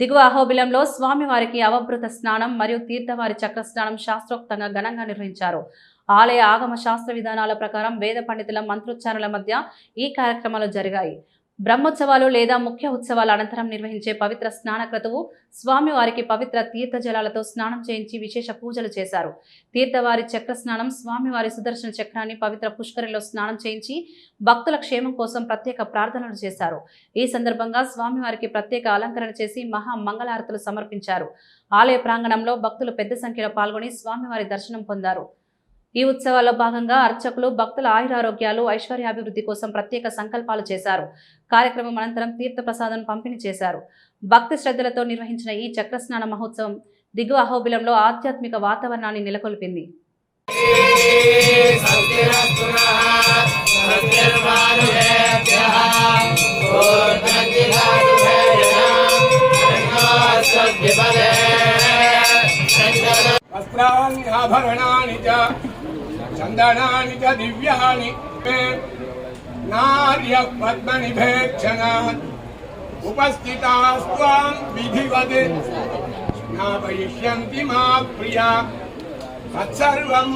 దిగువ అహోబిలంలో స్వామివారికి అవభృత స్నానం మరియు తీర్థవారి చక్ర స్నానం శాస్త్రోక్తంగా ఘనంగా నిర్వహించారు. ఆలయ ఆగమ శాస్త్ర విధానాల ప్రకారం వేద పండితుల మంత్రోచ్చారణల మధ్య ఈ కార్యక్రమాలు జరిగాయి. బ్రహ్మోత్సవాలు లేదా ముఖ్య ఉత్సవాల అనంతరం నిర్వహించే పవిత్ర స్నాన క్రతువు స్వామివారికి పవిత్ర తీర్థ జలాలతో స్నానం చేయించి విశేష పూజలు చేశారు. తీర్థవారి చక్ర స్నానం స్వామివారి సుదర్శన చక్రాన్ని పవిత్ర పుష్కరిలో స్నానం చేయించి భక్తుల క్షేమం కోసం ప్రత్యేక ప్రార్థనలు చేశారు. ఈ సందర్భంగా స్వామివారికి ప్రత్యేక అలంకరణ చేసి మహా మంగళారతులు సమర్పించారు. ఆలయ ప్రాంగణంలో భక్తులు పెద్ద సంఖ్యలో పాల్గొని స్వామివారి దర్శనం పొందారు. ఈ ఉత్సవాల్లో భాగంగా అర్చకులు భక్తుల ఆయురారోగ్యాలు ఐశ్వర్యాభివృద్ధి కోసం ప్రత్యేక సంకల్పాలు చేశారు. కార్యక్రమం అనంతరం తీర్థ ప్రసాదం పంపిణీ చేశారు. భక్తి శ్రద్ధలతో నిర్వహించిన ఈ చక్రస్నాన మహోత్సవం దిగువ అహోబిలంలో ఆధ్యాత్మిక వాతావరణాన్ని నెలకొల్పింది. చందనాని చ దివ్యాని నార్య పద్మనిభేక్షణాత్ ఉపస్థితాస్త్వాం విధివద్ స్నాపయిష్యంతి మా ప్రియా తత్సర్వం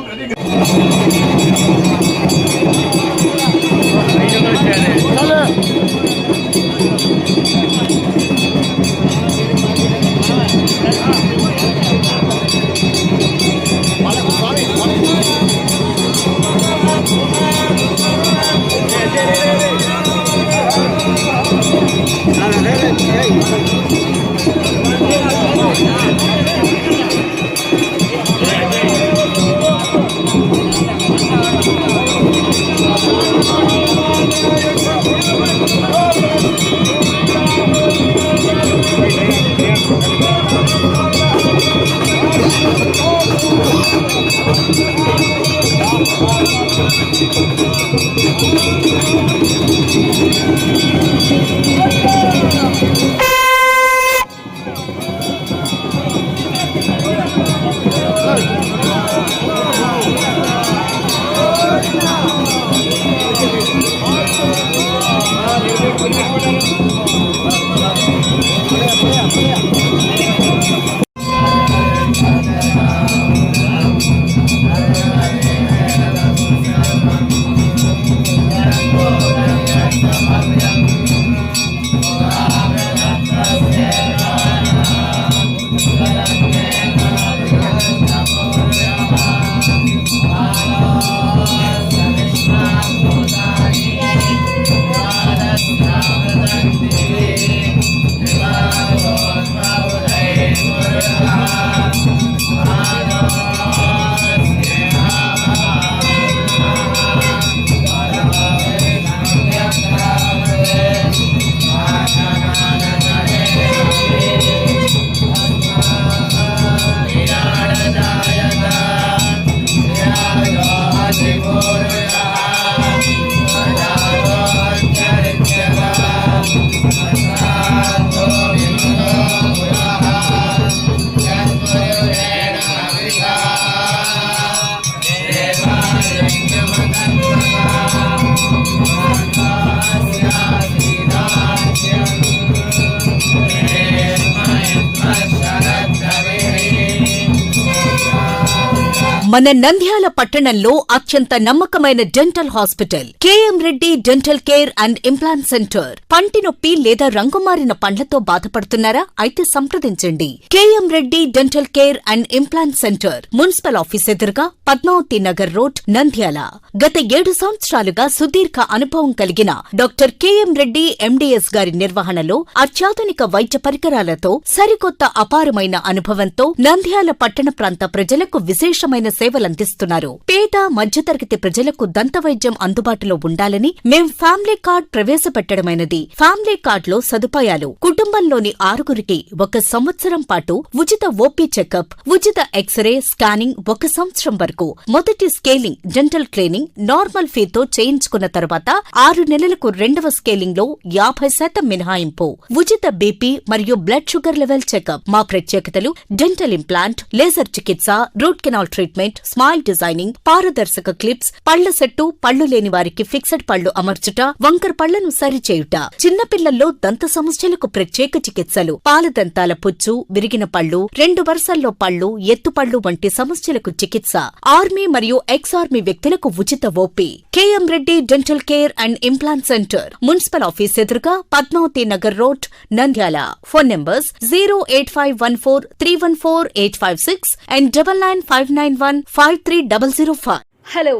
మన నంద్యాల పట్టణంలో అత్యంత నమ్మకమైన dental hospital KM Reddy dental care and implant centre. పంటి నొప్పి లేదా రంగుమారిన పండ్లతో బాధపడుతున్నారా? అయితే సంప్రదించండి. KM Reddy dental care and implant centre, municipal office ఎదురుగా, పద్మావతి నగర్ రోడ్, నంద్యాల. గత 7 సంవత్సరాలుగా సుదీర్ఘ అనుభవం కలిగిన డాక్టర్ కేఎం రెడ్డి ఎండీఎస్ గారి నిర్వహణలో అత్యాధునిక వైద్య పరికరాలతో సరికొత్త అపారమైన అనుభవంతో నంద్యాల పట్టణ ప్రాంత ప్రజలకు విశేషమైన సేవలందిస్తున్నారు. పేద మధ్యతరగతి ప్రజలకు దంతవైద్యం అందుబాటులో ఉండాలని మేం ఫ్యామిలీ కార్డ్ ప్రవేశపెట్టడమైనది. ఫ్యామిలీ కార్డులో సదుపాయాలు: కుటుంబంలోని 6గురికి 1 సంవత్సరం పాటు ఉచిత ఓపీ చెకప్, ఉచిత ఎక్స్రే స్కానింగ్ 1 సంవత్సరం వరకు, మొదటి స్కేలింగ్ డెంటల్ క్లీనింగ్ నార్మల్ ఫీతో చేయించుకున్న తర్వాత 6 నెలలకు 2వ స్కేలింగ్ లో 50% మినహాయింపు, ఉచిత బీపీ మరియు బ్లడ్ షుగర్ లెవెల్ చెకప్. మా ప్రత్యేకతలు: డెంటల్ ఇంప్లాంట్, లేజర్ చికిత్స, root canal treatment, alignment, smile designing, పారదర్శక క్లిప్స్, పళ్ల సెట్టు, పళ్లు లేని వారికి ఫిక్సెడ్ పళ్లు అమర్చుట, వంకర పళ్లను సరిచేయుట, చిన్నపిల్లల్లో దంత సమస్యలకు ప్రత్యేక చికిత్సలు, పాలదంతాల పుచ్చు, విరిగిన పళ్లు, 2 వరుసల్లో పళ్లు, ఎత్తుపళ్లు వంటి సమస్యలకు చికిత్స, ఆర్మీ మరియు ఎక్స్-ఆర్మీ వ్యక్తులకు ఉచిత OP. KM Reddy dental care and implant centre, municipal office ఎదురుగా, Padmavathi Nagar road, Nandyal. Phone numbers 08514314856 and 9959153005. Hello,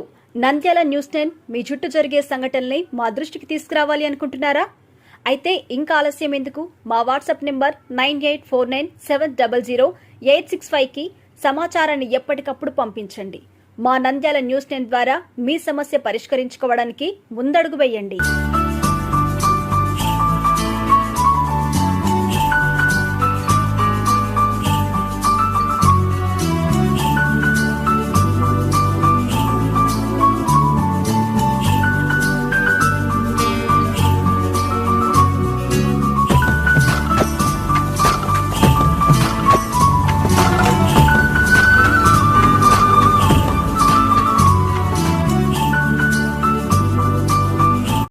Nandyal news 10 మీ చుట్టూ జరిగే సంఘటనల్ని మా దృష్టికి తీసుకురావాలి అనుకుంటున్నారా? అయితే ఇంకా ఆలస్యం ఎందుకు? మా వాట్సాప్ నెంబర్ 9849700865కి సమాచారాన్ని ఎప్పటికప్పుడు పంపించండి. మా నంద్యాల న్యూస్ 10 ద్వారా మీ సమస్య పరిష్కరించుకోవడానికి ముందడుగు వేయండి.